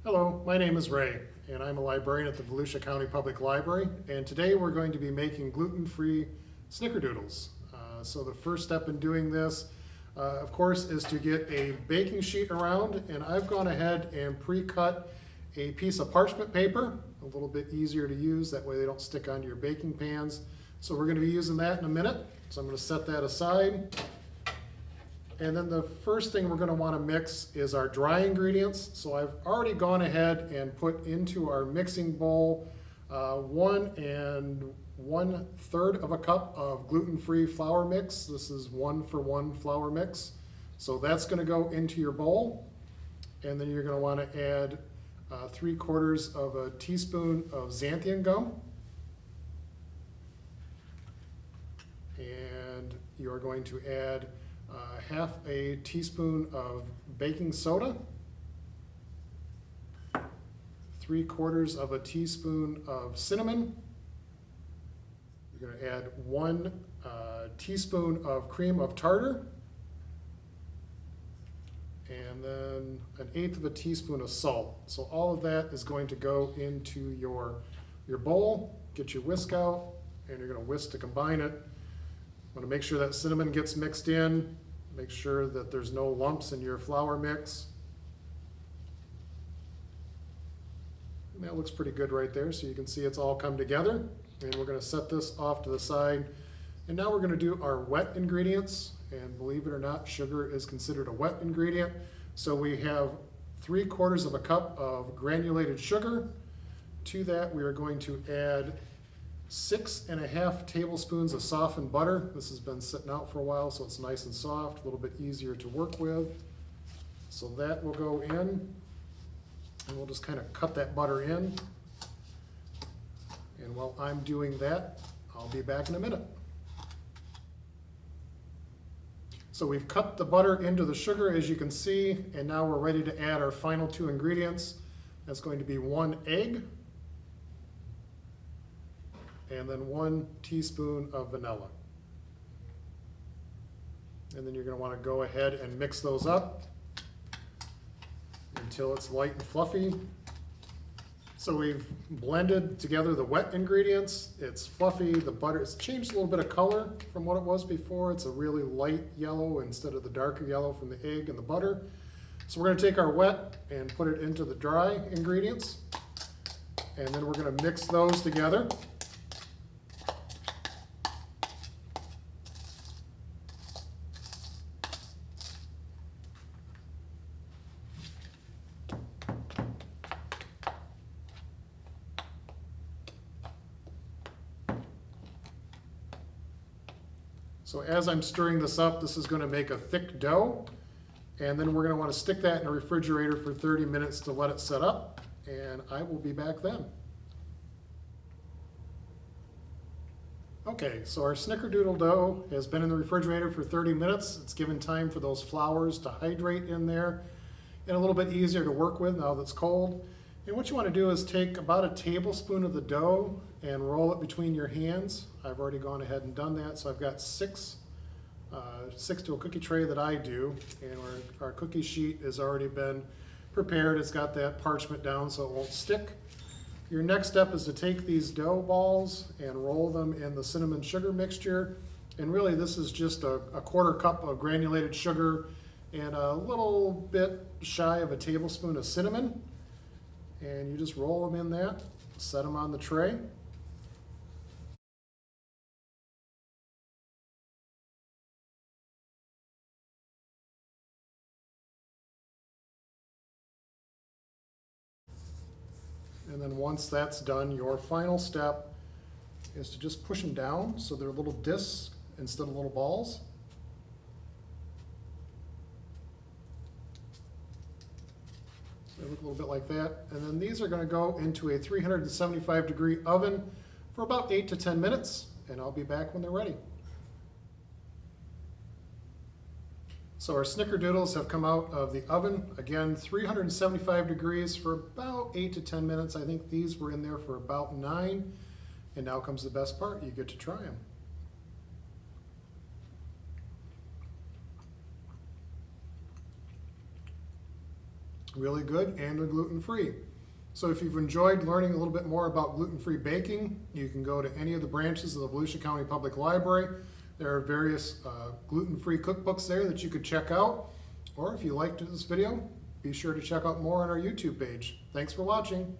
Hello, my name is Ray, and I'm a librarian at the Volusia County Public Library, and today we're going to be making gluten-free Snickerdoodles. So the first step in doing this, of course, is to get a baking sheet around, and I've gone ahead and pre-cut a piece of parchment paper, a little bit easier to use, that way they don't stick onto your baking pans. So we're going to be using that in a minute, so I'm going to set that aside. And then the first thing we're going to want to mix is our dry ingredients. So I've already gone ahead and put into our mixing bowl 1 1/3 of a cup of gluten-free flour mix. This is 1-for-1 flour mix. So that's going to go into your bowl. And then you're going to want to add 3/4 of a teaspoon of xanthian gum. And you're going to add half a teaspoon of baking soda, 3/4 of a teaspoon of cinnamon. You're going to add 1 teaspoon of cream of tartar, and then 1/8 of a teaspoon of salt. So all of that is going to go into your bowl. Get your whisk out, and you're going to whisk to combine it. Want to make sure that cinnamon gets mixed in. Make sure that there's no lumps in your flour mix. And that looks pretty good right there, so you can see it's all come together. And we're going to set this off to the side. And now we're going to do our wet ingredients. And believe it or not, sugar is considered a wet ingredient. So we have 3/4 of a cup of granulated sugar. To that, we are going to add 6.5 tablespoons of softened butter. This has been sitting out for a while, so it's nice and soft, a little bit easier to work with. So that will go in, and we'll just kind of cut that butter in. And while I'm doing that, I'll be back in a minute. So we've cut the butter into the sugar, as you can see, and now we're ready to add our final 2 ingredients. That's going to be 1 egg, and then 1 teaspoon of vanilla. And then you're going to want to go ahead and mix those up until it's light and fluffy. So we've blended together the wet ingredients. It's fluffy, the butter, it's changed a little bit of color from what it was before. It's a really light yellow instead of the darker yellow from the egg and the butter. So we're going to take our wet and put it into the dry ingredients. And then we're going to mix those together. So as I'm stirring this up, this is going to make a thick dough, and then we're going to want to stick that in the refrigerator for 30 minutes to let it set up, and I will be back then. Okay, so our Snickerdoodle dough has been in the refrigerator for 30 minutes. It's given time for those flours to hydrate in there, and a little bit easier to work with now that it's cold. And what you want to do is take about a tablespoon of the dough and roll it between your hands. I've already gone ahead and done that, so I've got six to a cookie tray that I do, and our cookie sheet has already been prepared. It's got that parchment down so it won't stick. Your next step is to take these dough balls and roll them in the cinnamon sugar mixture. And really this is just a 1/4 cup of granulated sugar and a little bit shy of a tablespoon of cinnamon. And you just roll them in that, set them on the tray. And then once that's done, your final step is to just push them down so they're little discs instead of little balls. They look a little bit like that. And then these are going to go into a 375-degree oven for about 8 to 10 minutes, and I'll be back when they're ready. So our Snickerdoodles have come out of the oven, again 375 degrees for about 8 to 10 minutes. I think these were in there for about 9, and now comes the best part, you get to try them. really good, and they're gluten-free. So if you've enjoyed learning a little bit more about gluten-free baking, you can go to any of the branches of the Volusia County Public Library. There are various gluten-free cookbooks there that you could check out. Or if you liked this video, be sure to check out more on our YouTube page. Thanks for watching.